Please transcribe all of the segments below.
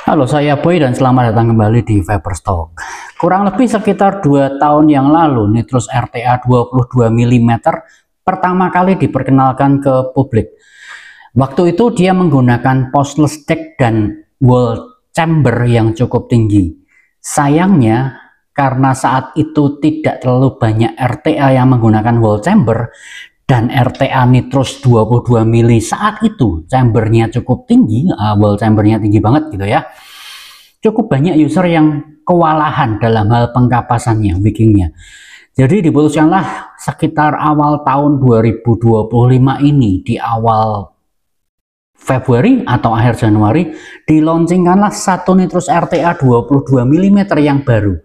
Halo, saya Boy dan selamat datang kembali di Viberstock. Kurang lebih sekitar 2 tahun yang lalu, Nitrous RTA 22 mm pertama kali diperkenalkan ke publik. Waktu itu dia menggunakan postless deck dan wall chamber yang cukup tinggi. Sayangnya, karena saat itu tidak terlalu banyak RTA yang menggunakan wall chamber, dan RTA Nitrous 22 mili saat itu chambernya cukup tinggi, wall chambernya tinggi banget gitu ya, cukup banyak user yang kewalahan dalam hal pengkapasannya, wiggingnya. Jadi diputuskanlah sekitar awal tahun 2025 ini, di awal Februari atau akhir Januari, dilaunchingkanlah satu Nitrous RTA 22 mm yang baru.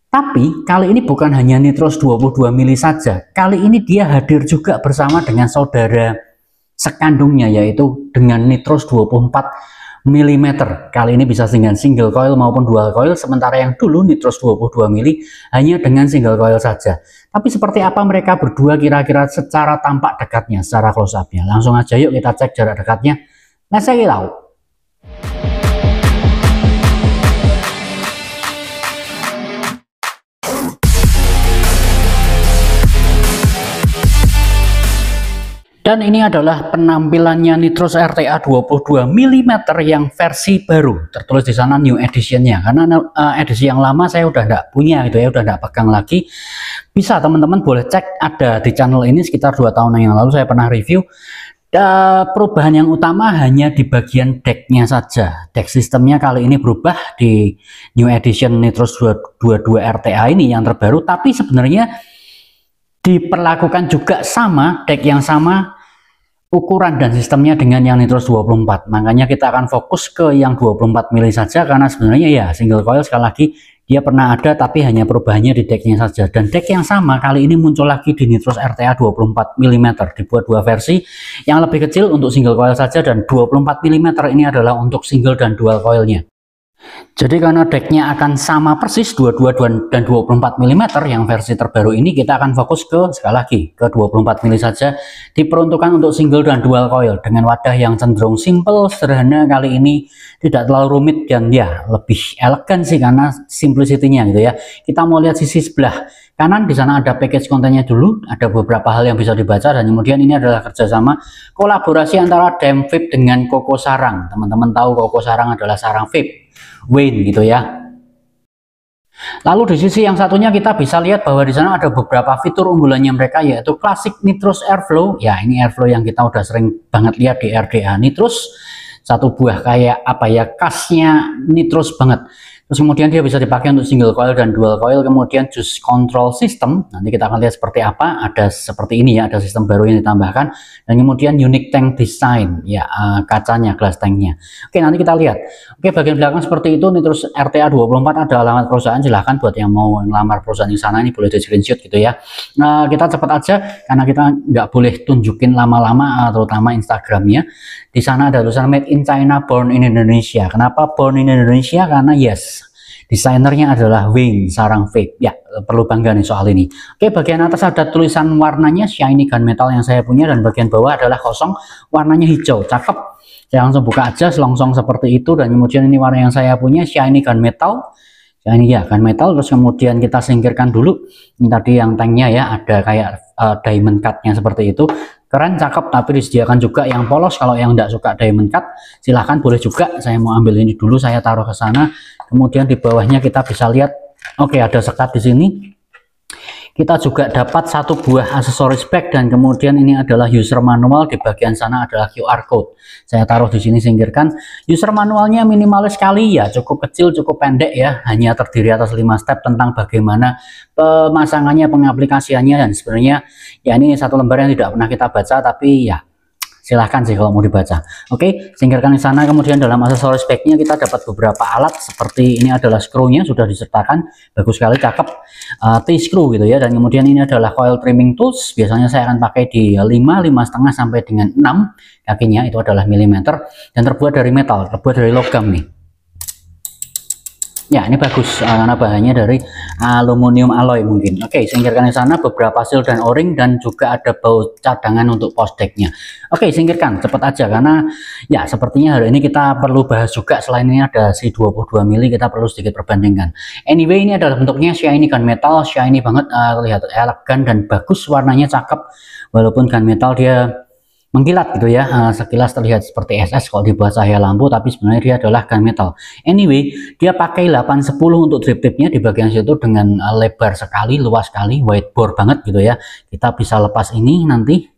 Tapi kali ini bukan hanya Nitrous 22 mili saja, kali ini dia hadir juga bersama dengan saudara sekandungnya, yaitu dengan Nitrous 24 mm. Kali ini bisa dengan single coil maupun dual coil, sementara yang dulu Nitrous 22 mili hanya dengan single coil saja. Tapi seperti apa mereka berdua kira-kira secara tampak dekatnya, secara close up-nya? Langsung aja yuk kita cek jarak dekatnya. Let's check it out. Dan ini adalah penampilannya Nitrous RTA 22 mm yang versi baru. Tertulis di sana new edition-nya. Karena edisi yang lama saya udah enggak punya gitu ya, udah enggak pegang lagi. Bisa teman-teman boleh cek, ada di channel ini sekitar 2 tahun yang lalu saya pernah review. Perubahan yang utama hanya di bagian decknya saja. Deck sistemnya kali ini berubah di new edition Nitrous 22 RTA ini yang terbaru. Tapi sebenarnya diperlakukan juga sama, deck yang sama, ukuran dan sistemnya dengan yang Nitrous 24. Makanya kita akan fokus ke yang 24 mili saja, karena sebenarnya ya single coil sekali lagi dia pernah ada, tapi hanya perubahannya di decknya saja. Dan deck yang sama kali ini muncul lagi di Nitrous RTA 24 mm, dibuat dua versi, yang lebih kecil untuk single coil saja, dan 24 mm ini adalah untuk single dan dual coilnya. Jadi karena decknya akan sama persis 22 dan 24 mm yang versi terbaru ini, kita akan fokus ke, sekali lagi, ke 24 mili saja, diperuntukkan untuk single dan dual coil dengan wadah yang cenderung simple, sederhana kali ini, tidak terlalu rumit, dan ya lebih elegan sih karena simplicity-nya gitu ya. Kita mau lihat sisi sebelah kanan, di sana ada package kontennya dulu, ada beberapa hal yang bisa dibaca, dan kemudian ini adalah kerjasama kolaborasi antara Damvip dengan Koko Sarang. Teman-teman tahu Koko Sarang adalah sarang vape Wayne gitu ya. Lalu di sisi yang satunya kita bisa lihat bahwa di sana ada beberapa fitur unggulannya mereka, yaitu Classic Nitrous Airflow. Ya, ini airflow yang kita udah sering banget lihat di RDA Nitrous. Satu buah kayak apa ya, khasnya Nitrous banget. Terus kemudian dia bisa dipakai untuk single coil dan dual coil. Kemudian juice control system, nanti kita akan lihat seperti apa. Ada seperti ini ya, ada sistem baru yang ditambahkan. Dan kemudian unique tank design, ya kacanya, glass tanknya. Oke, nanti kita lihat. Oke, bagian belakang seperti itu. Nitrous RTA 24 ada alamat perusahaan, silahkan buat yang mau ngelamar perusahaan di sana, ini boleh di screenshot gitu ya. Nah, kita cepat aja karena kita nggak boleh tunjukin lama-lama, terutama Instagramnya. Di sana ada tulisan Made in China, Born in Indonesia. Kenapa Born in Indonesia? Karena yes, desainernya adalah Wayne, sarang vape. Ya, perlu bangga nih soal ini. Oke, bagian atas ada tulisan warnanya shiny gunmetal yang saya punya, dan bagian bawah adalah kosong, warnanya hijau. Cakep. Saya langsung buka aja selongsong seperti itu, dan kemudian ini warna yang saya punya shiny gunmetal. Shiny ya, gunmetal. Terus kemudian kita singkirkan dulu. Ini tadi yang tanknya ya, ada kayak diamond cut-nya seperti itu. Keren, cakep, tapi disediakan juga yang polos. Kalau yang tidak suka diamond cut, silahkan boleh juga. Saya mau ambil ini dulu, saya taruh ke sana. Kemudian di bawahnya kita bisa lihat, oke, ada sekat di sini. Kita juga dapat satu buah aksesoris bag, dan kemudian ini adalah user manual. Di bagian sana adalah QR code. Saya taruh di sini, singkirkan. User manualnya minimalis sekali ya, cukup kecil, cukup pendek ya, hanya terdiri atas 5 step tentang bagaimana pemasangannya, pengaplikasiannya, dan sebenarnya ya ini satu lembar yang tidak pernah kita baca, tapi ya silahkan sih kalau mau dibaca. Oke, singkirkan di sana. Kemudian dalam aksesoris bagnya kita dapat beberapa alat, seperti ini adalah screw-nya sudah disertakan, bagus sekali, cakep, T-screw gitu ya. Dan kemudian ini adalah coil trimming tools, biasanya saya akan pakai di 5, 5,5 sampai dengan 6 kakinya, itu adalah milimeter, dan terbuat dari metal, terbuat dari logam nih. Ya, ini bagus karena bahannya dari aluminium alloy mungkin. Oke, singkirkan di sana beberapa seal dan o-ring, dan juga ada baut cadangan untuk post decknya. Oke, singkirkan cepat aja karena ya sepertinya hari ini kita perlu bahas juga. Selain ini ada si 22 mili, kita perlu sedikit perbandingkan. Anyway, ini adalah bentuknya shiny gunmetal, shiny banget, terlihat elegan dan bagus, warnanya cakep. Walaupun gunmetal dia mengkilat gitu ya, sekilas terlihat seperti SS kalau dibuat cahaya lampu, tapi sebenarnya dia adalah gunmetal. Anyway, dia pakai 810 untuk drip tipnya di bagian situ dengan lebar sekali, luas sekali, wide bore banget gitu ya. Kita bisa lepas ini nanti,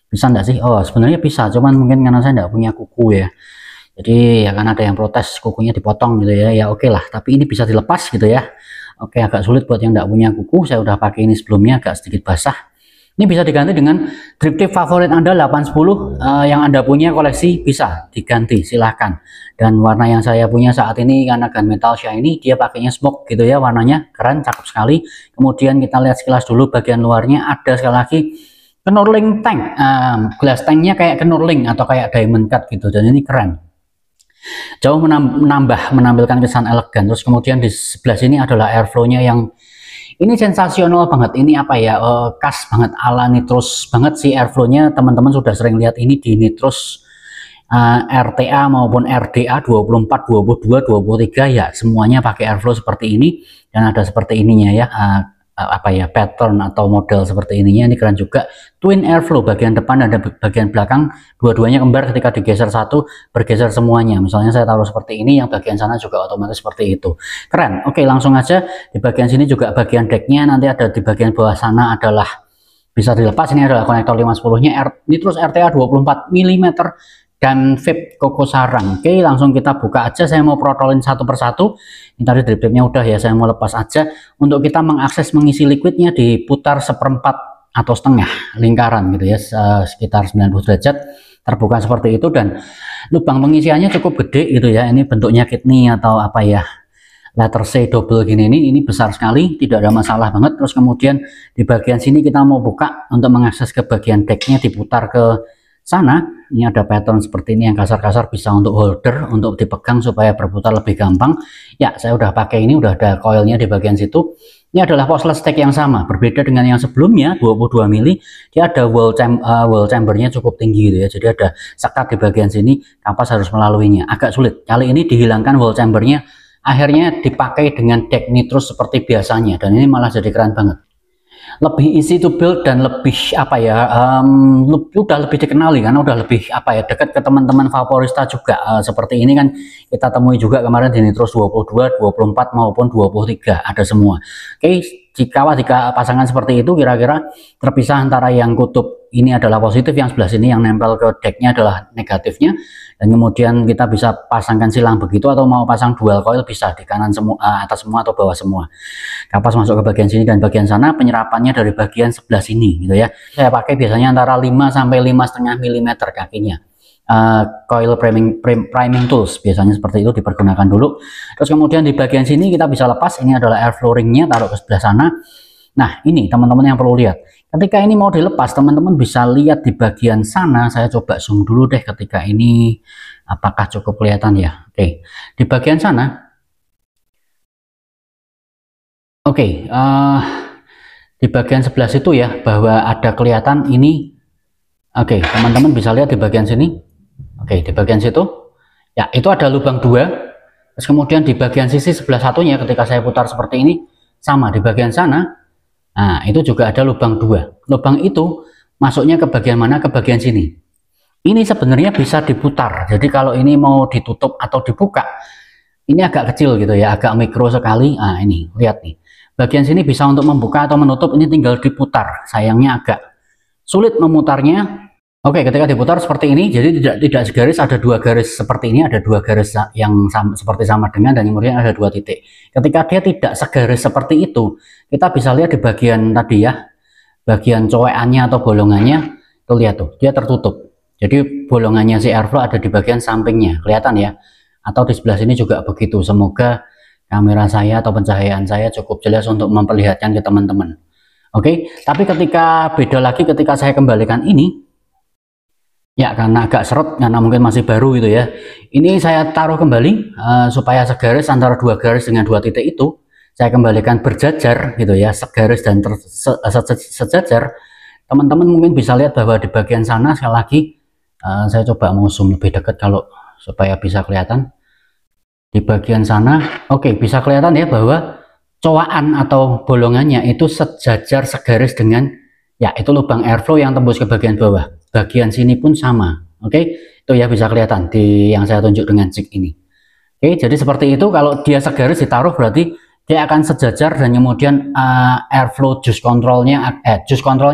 bisa enggak sih? Oh, sebenarnya bisa, cuman mungkin karena saya enggak punya kuku ya. Jadi ya kan ada yang protes kukunya dipotong gitu ya. Ya oke lah, tapi ini bisa dilepas gitu ya. Oke, agak sulit buat yang enggak punya kuku. Saya udah pakai ini sebelumnya, agak sedikit basah. Ini bisa diganti dengan drip tip favorit Anda 810, yang Anda punya koleksi bisa diganti, silahkan. Dan warna yang saya punya saat ini karena gunmetal shiny, dia pakainya smoke gitu ya, warnanya keren, cakep sekali. Kemudian kita lihat sekilas dulu bagian luarnya, ada sekali lagi knurling tank, glass tanknya kayak knurling atau kayak diamond cut gitu, dan ini keren. Jauh menampilkan kesan elegan. Terus kemudian di sebelah sini adalah airflow-nya yang ini sensasional banget. Ini apa ya, khas banget ala Nitrous banget sih airflow-nya. Teman-teman sudah sering lihat ini di Nitrous RTA maupun RDA 24, 22, 23 ya, semuanya pakai airflow seperti ini, dan ada seperti ininya ya, apa ya, pattern atau model seperti ininya. Ini keren juga, twin airflow, bagian depan dan bagian belakang dua-duanya kembar, ketika digeser satu bergeser semuanya. Misalnya saya taruh seperti ini, yang bagian sana juga otomatis seperti itu, keren. Oke, langsung aja di bagian sini juga bagian decknya, nanti ada di bagian bawah sana adalah bisa dilepas. Ini adalah konektor 510 nya Nitrous RTA 24 mm dan vape Koko Sarang. Oke, langsung kita buka aja. Saya mau protolin satu persatu. Ini tadi drip tipnya udah ya, saya mau lepas aja. Untuk kita mengakses mengisi liquidnya, diputar seperempat atau setengah lingkaran gitu ya, sekitar 90 derajat, terbuka seperti itu, dan lubang pengisiannya cukup gede gitu ya. Ini bentuknya kidney atau apa ya, letter C double gini, ini besar sekali, tidak ada masalah banget. Terus kemudian di bagian sini kita mau buka untuk mengakses ke bagian decknya, diputar ke sana. Ini ada pattern seperti ini yang kasar-kasar, bisa untuk holder, untuk dipegang supaya berputar lebih gampang. Ya, saya udah pakai ini, udah ada coilnya di bagian situ. Ini adalah postless stack yang sama, berbeda dengan yang sebelumnya 22 mili. Dia ada wall chambernya cukup tinggi gitu ya, jadi ada sekat di bagian sini, kapas harus melaluinya, agak sulit. Kali ini dihilangkan wall chambernya, akhirnya dipakai dengan deck Nitrous seperti biasanya, dan ini malah jadi keren banget. Lebih easy to build dan lebih apa ya, udah lebih dikenali karena udah lebih apa ya, dekat ke teman-teman Vaporista juga. Seperti ini kan kita temui juga kemarin di Nitrous 22, 24 maupun 23, ada semua. Oke, jika pasangan seperti itu kira-kira terpisah antara yang kutub ini adalah positif, yang sebelah sini yang nempel ke decknya adalah negatifnya, dan kemudian kita bisa pasangkan silang begitu, atau mau pasang dual coil bisa di kanan semua, atas semua atau bawah semua. Kapas masuk ke bagian sini dan bagian sana, penyerapannya dari bagian sebelah sini gitu ya. Saya pakai biasanya antara 5 sampai 5,5 mm kakinya. Coil priming tools biasanya seperti itu dipergunakan dulu. Terus kemudian di bagian sini kita bisa lepas. Ini adalah airflow ringnya, taruh ke sebelah sana. Nah, ini teman-teman yang perlu lihat, ketika ini mau dilepas, teman-teman bisa lihat di bagian sana. Saya coba zoom dulu deh ketika ini, apakah cukup kelihatan ya. Oke, di bagian sana, oke, di bagian sebelah situ ya, bahwa ada kelihatan ini. Oke, teman-teman bisa lihat di bagian sini. Oke, di bagian situ ya, itu ada lubang 2. Terus kemudian di bagian sisi sebelah satunya, ketika saya putar seperti ini, sama di bagian sana, nah itu juga ada lubang 2. Lubang itu masuknya ke bagian mana? Ke bagian sini. Ini sebenarnya bisa diputar, jadi kalau ini mau ditutup atau dibuka, ini agak kecil gitu ya, agak mikro sekali. Nah ini lihat nih, bagian sini bisa untuk membuka atau menutup, ini tinggal diputar. Sayangnya agak sulit memutarnya. Oke, ketika diputar seperti ini, jadi tidak segaris, ada 2 garis seperti ini, ada 2 garis yang seperti sama dengan, dan kemudian ada 2 titik. Ketika dia tidak segaris seperti itu, kita bisa lihat di bagian tadi ya, bagian cowekannya atau bolongannya, tuh lihat tuh, dia tertutup. Jadi bolongannya si airflow ada di bagian sampingnya, kelihatan ya. Atau di sebelah sini juga begitu. Semoga kamera saya atau pencahayaan saya cukup jelas untuk memperlihatkan ke teman-teman. Oke, tapi ketika beda lagi ketika saya kembalikan ini, Ya, karena agak seret, karena mungkin masih baru gitu ya. Ini saya taruh kembali supaya segaris antara dua garis dengan dua titik itu. Saya kembalikan berjajar gitu ya, segaris dan sejajar. Teman-teman mungkin bisa lihat bahwa di bagian sana sekali lagi, saya coba mau zoom lebih dekat kalau supaya bisa kelihatan. Di bagian sana, oke, bisa kelihatan ya bahwa cowaan atau bolongannya itu sejajar segaris dengan, ya, itu lubang airflow yang tembus ke bagian bawah. Bagian sini pun sama, oke, itu ya bisa kelihatan di yang saya tunjuk dengan jig ini. Oke, jadi seperti itu. Kalau dia segaris ditaruh berarti dia akan sejajar, dan kemudian airflow juice controlnya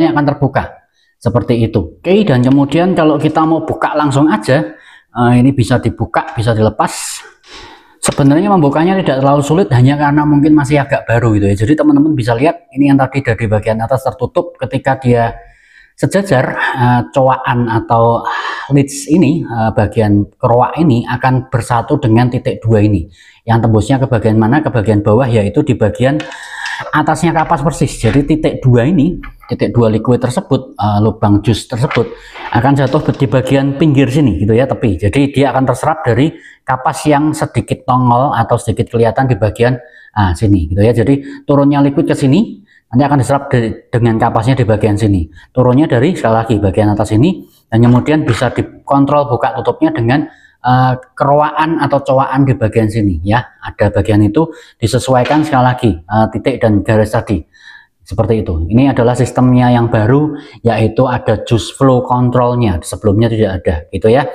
akan terbuka seperti itu. Oke, dan kemudian kalau kita mau buka langsung aja, ini bisa dibuka, bisa dilepas. Sebenarnya membukanya tidak terlalu sulit, hanya karena mungkin masih agak baru gitu ya. Jadi teman-teman bisa lihat ini yang tadi dari bagian atas tertutup, ketika dia sejajar, cowaan atau leads ini, bagian keroak ini akan bersatu dengan titik 2 ini yang tembusnya ke bagian mana, ke bagian bawah, yaitu di bagian atasnya kapas persis. Jadi titik 2 ini, titik 2 liquid tersebut, lubang jus tersebut akan jatuh di bagian pinggir sini gitu ya, tepi. Jadi dia akan terserap dari kapas yang sedikit tongol atau sedikit kelihatan di bagian sini gitu ya. Jadi turunnya liquid ke sini, nanti akan diserap dengan kapasnya di bagian sini. Turunnya dari, sekali lagi, bagian atas ini, dan kemudian bisa dikontrol buka tutupnya dengan keroaan atau cowaan di bagian sini ya. Ada bagian itu disesuaikan sekali lagi, titik dan garis tadi. Seperti itu. Ini adalah sistemnya yang baru, yaitu ada juice flow controlnya. Sebelumnya tidak ada gitu ya.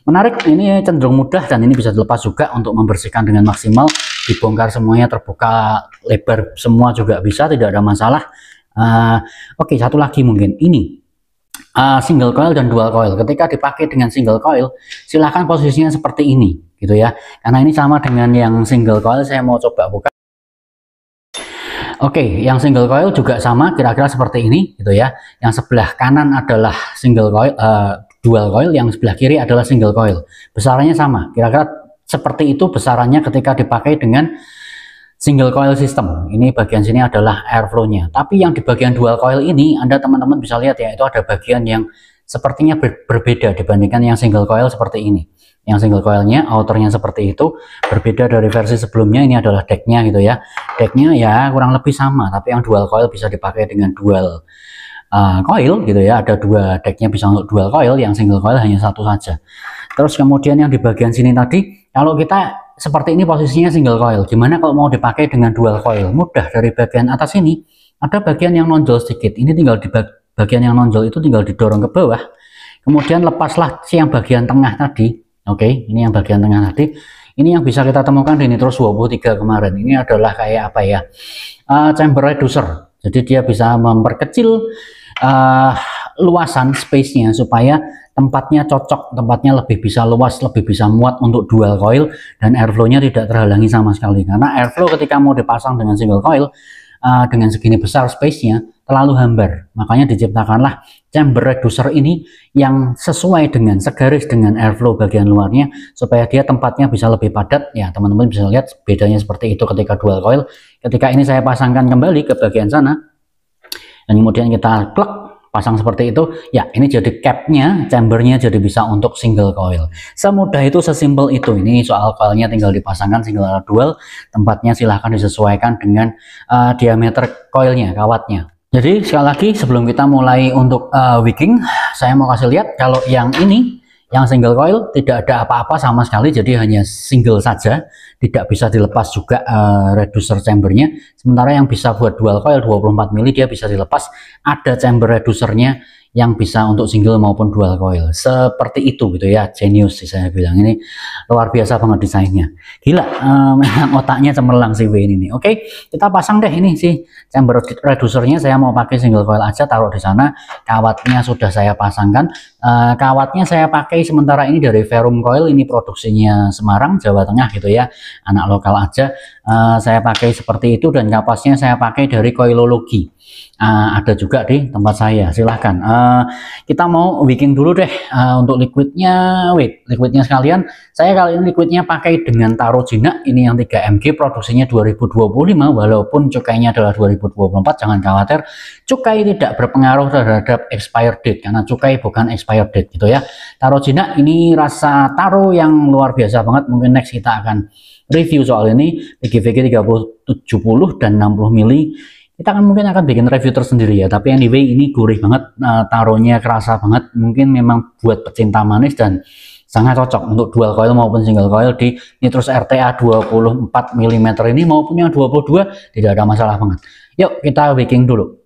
Menarik, ini cenderung mudah, dan ini bisa dilepas juga untuk membersihkan dengan maksimal. Dibongkar semuanya, terbuka lebar semua juga bisa, tidak ada masalah. Oke, satu lagi mungkin ini single coil dan dual coil. Ketika dipakai dengan single coil, silahkan posisinya seperti ini gitu ya, karena ini sama dengan yang single coil. Saya mau coba buka. Oke, yang single coil juga sama, kira-kira seperti ini gitu ya. Yang sebelah kanan adalah single coil, dual coil, yang sebelah kiri adalah single coil. Besarannya sama, kira-kira seperti itu besarannya ketika dipakai dengan single coil system. Ini bagian sini adalah airflow-nya. Tapi yang di bagian dual coil ini, Anda teman-teman bisa lihat ya, itu ada bagian yang sepertinya berbeda dibandingkan yang single coil seperti ini. Yang single coilnya, outernya seperti itu, berbeda dari versi sebelumnya. Ini adalah decknya gitu ya. Decknya ya kurang lebih sama, tapi yang dual coil bisa dipakai dengan dual coil gitu ya. Ada dua decknya, bisa untuk dual coil. Yang single coil hanya satu saja. Terus kemudian yang di bagian sini tadi, kalau kita seperti ini posisinya single coil, gimana kalau mau dipakai dengan dual coil? Mudah, dari bagian atas ini ada bagian yang nonjol sedikit. Ini tinggal di bagian yang nonjol itu tinggal didorong ke bawah, kemudian lepaslah yang bagian tengah tadi. Oke, ini yang bagian tengah tadi. Ini yang bisa kita temukan di Nitros 23 kemarin. Ini adalah kayak apa ya, chamber reducer. Jadi dia bisa memperkecil luasan space-nya supaya tempatnya cocok, tempatnya lebih bisa luas, lebih bisa muat untuk dual coil, dan airflow-nya tidak terhalangi sama sekali. Karena airflow ketika mau dipasang dengan single coil, dengan segini besar space-nya, terlalu hambar. Makanya diciptakanlah chamber reducer ini yang sesuai dengan, segaris dengan airflow bagian luarnya, supaya dia tempatnya bisa lebih padat. Ya, teman-teman bisa lihat bedanya seperti itu ketika dual coil. Ketika ini saya pasangkan kembali ke bagian sana, dan kemudian kita klek, pasang seperti itu, ya ini jadi capnya, chambernya jadi bisa untuk single coil. Semudah itu, sesimpel itu. Ini soal coilnya tinggal dipasangkan single atau dual, tempatnya silahkan disesuaikan dengan diameter coilnya, kawatnya. Jadi sekali lagi, sebelum kita mulai untuk wicking, saya mau kasih lihat kalau yang ini, yang single coil, tidak ada apa-apa sama sekali, jadi hanya single saja, tidak bisa dilepas juga reducer chambernya. Sementara yang bisa buat dual coil 24 mili, dia bisa dilepas, ada chamber reducernya yang bisa untuk single maupun dual coil. Seperti itu gitu ya, genius sih saya bilang. Ini luar biasa banget desainnya, gila. Memang otaknya cemerlang si W ini nih. Oke, kita pasang deh ini sih chamber reducernya. Saya mau pakai single coil aja, taruh di sana. Kawatnya sudah saya pasangkan. Kawatnya saya pakai sementara ini dari Verum Coil, ini produksinya Semarang, Jawa Tengah gitu ya, anak lokal aja. Saya pakai seperti itu, dan kapasnya saya pakai dari Coilology. ada juga di tempat saya. Silahkan. Kita mau wicking dulu deh. Untuk liquidnya, liquidnya sekalian, saya kali ini liquidnya pakai dengan Taro Jinak. Ini yang 3 mg, produksinya 2025, walaupun cukainya adalah 2024. Jangan khawatir, cukai tidak berpengaruh terhadap expired date, karena cukai bukan expired date gitu ya. Taro Jinak ini rasa taro yang luar biasa banget. Mungkin next kita akan review soal ini. PGVG 3070 dan 60 mili. Kita mungkin akan bikin review tersendiri ya, tapi anyway ini gurih banget, taruhnya kerasa banget. Mungkin memang buat pecinta manis dan sangat cocok untuk dual coil maupun single coil di Nitrous RTA 24 mm ini, maupun yang 22 tidak ada masalah banget. Yuk kita wicking dulu.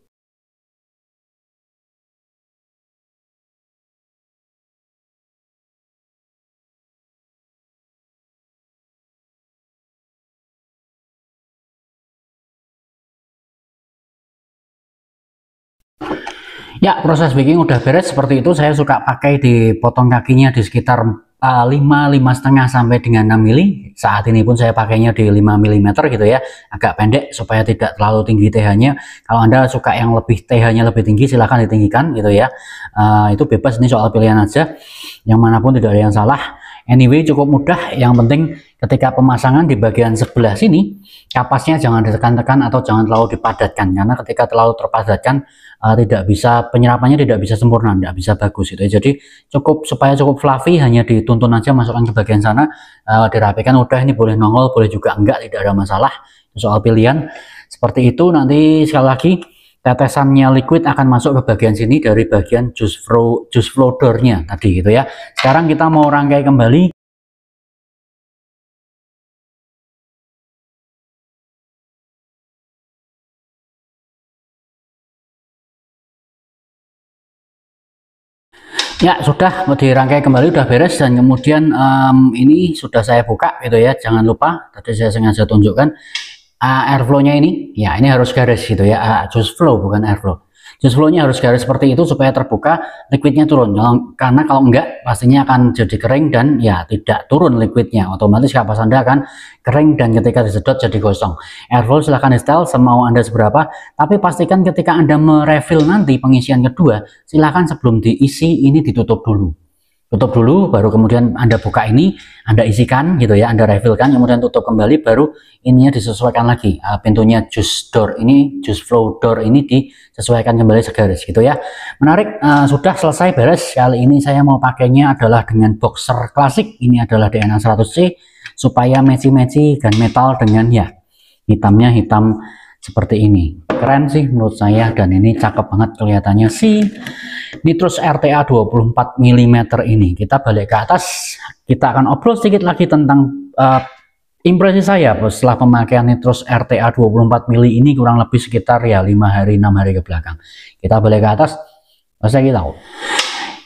Ya, proses baking udah beres. Seperti itu, saya suka pakai dipotong kakinya di sekitar 5,5 sampai dengan 6 mili. Saat ini pun saya pakainya di 5 mm gitu ya, agak pendek supaya tidak terlalu tinggi TH-nya. Kalau Anda suka yang lebih TH-nya lebih tinggi, silahkan ditinggikan gitu ya. Itu bebas, ini soal pilihan aja, yang manapun tidak ada yang salah. Anyway, cukup mudah. Yang penting ketika pemasangan di bagian sebelah sini, kapasnya jangan ditekan-tekan atau jangan terlalu dipadatkan, karena ketika terlalu terpadatkan tidak bisa, penyerapannya tidak bisa sempurna, tidak bisa bagus gitu ya. Jadi supaya cukup fluffy, hanya dituntun aja, masukkan ke bagian sana, dirapikan, udah. Ini boleh nongol, boleh juga enggak, tidak ada masalah, soal pilihan. Seperti itu. Nanti sekali lagi, tetesannya liquid akan masuk ke bagian sini dari bagian juice flow door-nya tadi gitu ya. Sekarang kita mau rangkai kembali. Ya, sudah dirangkai kembali, udah beres. Dan kemudian ini sudah saya buka gitu ya. Jangan lupa, tadi saya sengaja tunjukkan airflow-nya ini. Ya, ini harus garis gitu ya. Juice flow bukan airflow. Juice flow-nya harus garis seperti itu supaya terbuka, liquidnya turun. Karena kalau enggak, pastinya akan jadi kering dan ya tidak turun liquidnya. Otomatis kapas Anda akan kering dan ketika disedot jadi gosong. Airflow silahkan di setel semau Anda seberapa, tapi pastikan ketika Anda merefill nanti pengisian kedua, silahkan sebelum diisi ini ditutup dulu. Tutup dulu, baru kemudian Anda buka ini, Anda isikan gitu ya, Anda refillkan, kemudian tutup kembali, baru ininya disesuaikan lagi. Pintunya juice door ini, juice flow door ini disesuaikan kembali segaris gitu ya. Menarik, sudah selesai beres. Kali ini saya mau pakainya adalah dengan boxer klasik. Ini adalah DNA 100C supaya matchy-matchy gunmetal dengan ya hitamnya hitam seperti ini. Keren sih menurut saya, dan ini cakep banget kelihatannya si Nitrous RTA 24 mm ini. Kita balik ke atas, kita akan obrol sedikit lagi tentang impresi saya setelah pemakaian Nitrous RTA 24 mm ini, kurang lebih sekitar ya 5 hari 6 hari ke belakang. Kita balik ke atas, saya tahu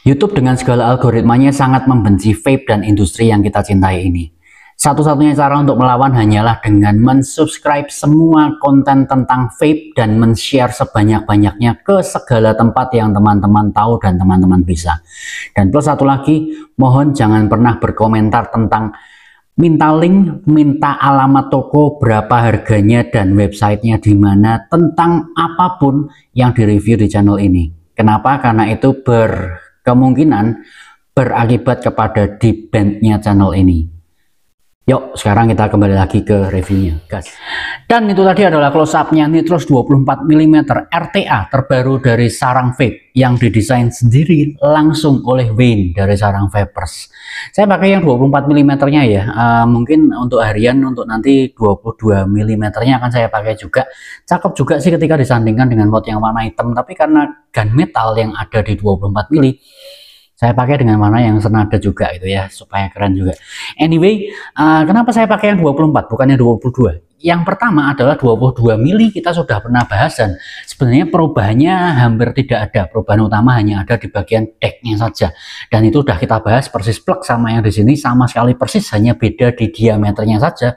YouTube dengan segala algoritmanya sangat membenci vape dan industri yang kita cintai ini. Satu-satunya cara untuk melawan hanyalah dengan mensubscribe semua konten tentang vape dan men-share sebanyak-banyaknya ke segala tempat yang teman-teman tahu dan teman-teman bisa. Dan plus satu lagi, mohon jangan pernah berkomentar tentang minta link, minta alamat toko, berapa harganya, dan websitenya di mana, tentang apapun yang direview di channel ini. Kenapa? Karena itu berkemungkinan berakibat kepada di-ban-nya channel ini. Yuk, sekarang kita kembali lagi ke reviewnya, guys. Dan itu tadi adalah close up-nya Nitrous 24 mm RTA terbaru dari Sarang Vape yang didesain sendiri langsung oleh Wayne dari Sarang Vapers. Saya pakai yang 24 mm-nya ya. Mungkin untuk harian, untuk nanti 22 mm-nya akan saya pakai juga. Cakep juga sih ketika disandingkan dengan mod yang warna hitam, tapi karena gunmetal yang ada di 24 mm, saya pakai dengan mana yang senada juga itu ya, supaya keren juga. Anyway, kenapa saya pakai yang 24 bukan yang 22? Yang pertama adalah 22 mili kita sudah pernah bahas, dan sebenarnya perubahannya hampir tidak ada. Perubahan utama hanya ada di bagian decknya saja, dan itu sudah kita bahas persis plug sama yang di sini sama sekali persis, hanya beda di diameternya saja.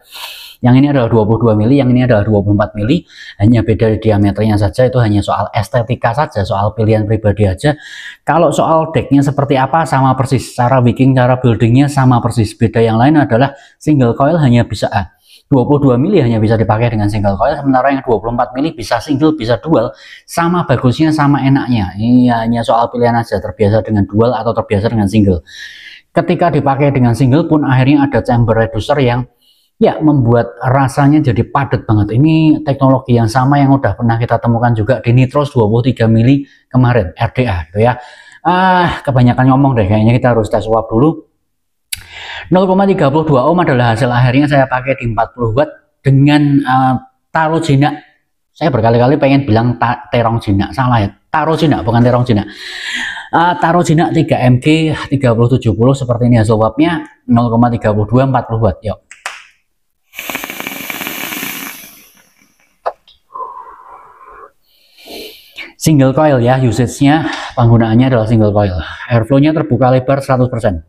Yang ini adalah 22 mili, yang ini adalah 24 mili, hanya beda di diameternya saja. Itu hanya soal estetika saja, soal pilihan pribadi aja. Kalau soal decknya seperti apa sama persis, cara wicking, cara buildingnya sama persis. Beda yang lain adalah single coil hanya bisa A. 22 mili hanya bisa dipakai dengan single coil, sementara yang 24 mili bisa single bisa dual, sama bagusnya sama enaknya. Ini hanya soal pilihan aja, terbiasa dengan dual atau terbiasa dengan single. Ketika dipakai dengan single pun akhirnya ada chamber reducer yang ya membuat rasanya jadi padat banget. Ini teknologi yang sama yang udah pernah kita temukan juga di Nitros 23 mili kemarin RDA gitu ya. Kebanyakan ngomong deh, kayaknya kita harus tes uap dulu. 0,32 ohm adalah hasil akhirnya saya pakai di 40 watt dengan taro jinak. Saya berkali-kali pengen bilang terong jinak, salah ya, taro jinak bukan terong jinak. Taro jinak 3 mg 3070 seperti ini hasil uapnya. 0,32 40 watt. Yuk. Single coil ya, usage-nya, penggunaannya adalah single coil. Airflow-nya terbuka lebar 100%.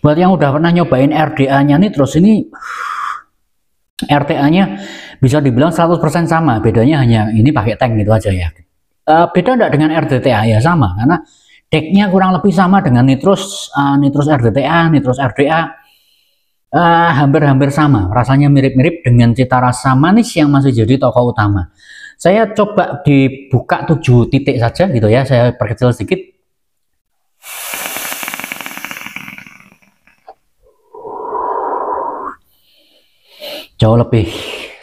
Buat yang udah pernah nyobain RDA-nya Nitros, ini RTA-nya bisa dibilang 100% sama, bedanya hanya ini pakai tank gitu aja ya. Beda enggak dengan RDTA? Ya sama, karena decknya kurang lebih sama dengan Nitros, Nitros RDTA, Nitros RDA. Hampir-hampir sama, rasanya mirip-mirip dengan cita rasa manis yang masih jadi tokoh utama. Saya coba dibuka 7 titik saja gitu ya, saya perkecil sedikit. Jauh lebih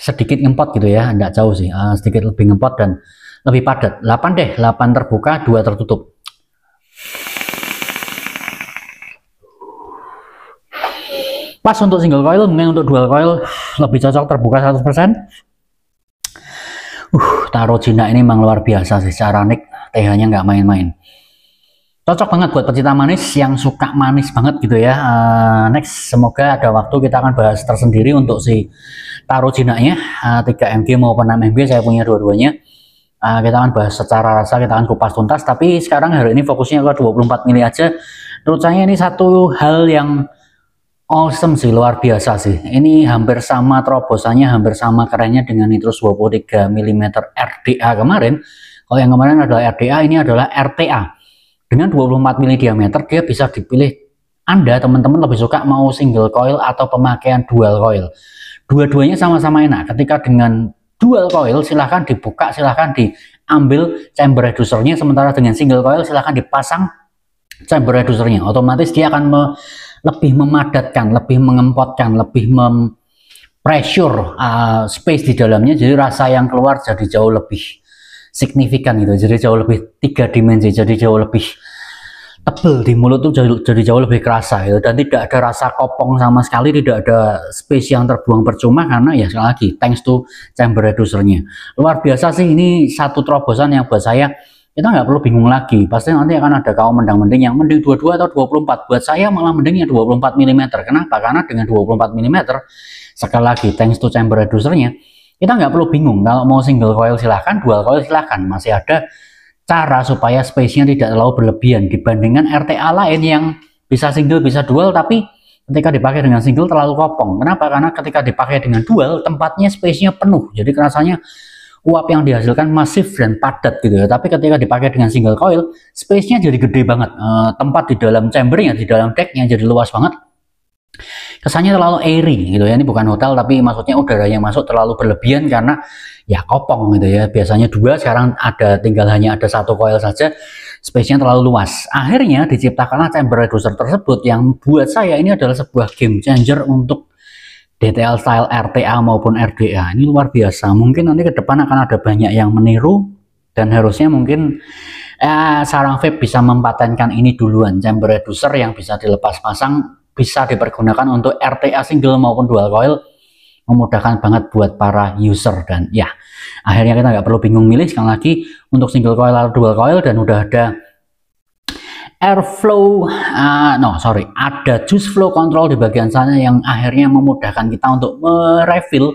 sedikit ngempot gitu ya, enggak jauh sih, sedikit lebih ngempot dan lebih padat. 8 deh, 8 terbuka, 2 tertutup. Pas untuk single coil, mungkin untuk dual coil lebih cocok terbuka 100%. Taro jinak ini memang luar biasa sih, secara nik TH-nya nggak main-main. Cocok banget buat pecinta manis yang suka manis banget gitu ya. Next, semoga ada waktu kita akan bahas tersendiri untuk si taro jinaknya, 3 mg maupun 6 mg, saya punya dua-duanya. Kita akan bahas secara rasa, kita akan kupas tuntas, tapi sekarang hari ini fokusnya ke 24 mili aja. Menurut saya ini satu hal yang awesome sih, luar biasa sih. Ini hampir sama terobosannya, hampir sama kerennya dengan Nitros 23 mm RDA kemarin. Kalau yang kemarin adalah RDA, ini adalah RTA. Dengan 24 mili diameter, dia bisa dipilih Anda, teman-teman lebih suka mau single coil atau pemakaian dual coil. Dua-duanya sama-sama enak. Ketika dengan dual coil, silahkan dibuka, silahkan diambil chamber reducernya. Sementara dengan single coil, silahkan dipasang chamber reducernya. Otomatis dia akan lebih memadatkan, lebih mengempotkan, lebih pressure space di dalamnya, jadi rasa yang keluar jadi jauh lebih signifikan gitu, jadi jauh lebih 3 dimensi, jadi jauh lebih tebel di mulut tuh, jadi jauh lebih kerasa gitu. Dan tidak ada rasa kopong sama sekali, tidak ada space yang terbuang percuma, karena ya sekali lagi thanks to chamber reducernya. Luar biasa sih, ini satu terobosan yang buat saya kita nggak perlu bingung lagi. Pasti nanti akan ada kaum mending yang mending 22 atau 24. Buat saya malah mending yang 24 mm. Kenapa? Karena dengan 24 mm, sekali lagi thanks to chamber reducernya, kita nggak perlu bingung. Kalau mau single coil silahkan, dual coil silahkan. Masih ada cara supaya space-nya tidak terlalu berlebihan dibandingkan RTA lain yang bisa single bisa dual, tapi ketika dipakai dengan single terlalu kopong. Kenapa? Karena ketika dipakai dengan dual, tempatnya space-nya penuh. Jadi rasanya uap yang dihasilkan masif dan padat gitu ya. Tapi ketika dipakai dengan single coil, space-nya jadi gede banget. Tempat di dalam chambernya, di dalam decknya jadi luas banget. Kesannya terlalu airy gitu ya. Ini bukan hotel, tapi maksudnya udara yang masuk terlalu berlebihan karena ya kopong gitu ya. Biasanya 2, sekarang hanya ada 1 coil saja. Space-nya terlalu luas. Akhirnya diciptakanlah chamber reducer tersebut yang buat saya ini adalah sebuah game changer untuk DTL style RTA maupun RDA. Ini luar biasa. Mungkin nanti ke depan akan ada banyak yang meniru, dan harusnya mungkin sarang vape bisa mempatenkan ini duluan, chamber reducer yang bisa dilepas pasang, bisa dipergunakan untuk RTA single maupun dual coil. Memudahkan banget buat para user, dan ya akhirnya kita nggak perlu bingung milih sekali lagi untuk single coil atau dual coil, dan udah ada airflow, ada juice flow control di bagian sana yang akhirnya memudahkan kita untuk merefill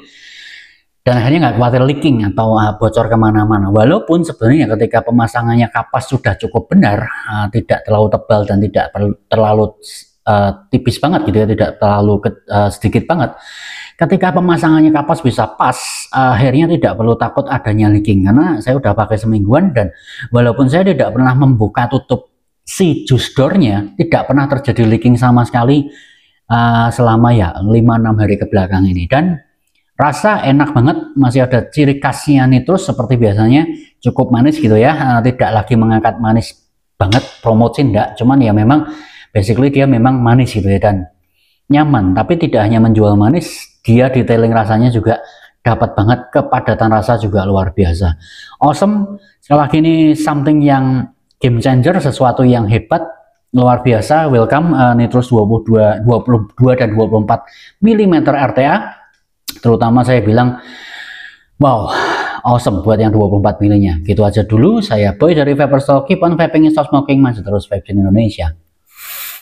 dan akhirnya nggak khawatir leaking atau bocor kemana-mana. Walaupun sebenarnya ketika pemasangannya kapas sudah cukup benar, tidak terlalu tebal dan tidak terlalu tipis banget gitu ya, tidak terlalu sedikit banget. Ketika pemasangannya kapas bisa pas, akhirnya tidak perlu takut adanya leaking, karena saya udah pakai semingguan dan walaupun saya tidak pernah membuka tutup si juice door-nya tidak pernah terjadi leaking sama sekali selama ya 5-6 hari ke belakang ini, dan rasa enak banget, masih ada ciri khasnya nitrous seperti biasanya, cukup manis gitu ya, tidak lagi mengangkat manis banget, promosi enggak, cuman ya memang basically dia memang manis gitu ya, dan nyaman. Tapi tidak hanya menjual manis, dia detailing rasanya juga dapat banget, kepadatan rasa juga luar biasa, awesome. Sekali lagi ini something yang game changer, sesuatu yang hebat, luar biasa. Welcome nitrous 22 dan 24 mm RTA, terutama saya bilang wow, awesome buat yang 24 mm nya. Gitu aja dulu, saya Boy dari Vapor Store. Keep on vaping, stop smoking, masih terus vape in Indonesia.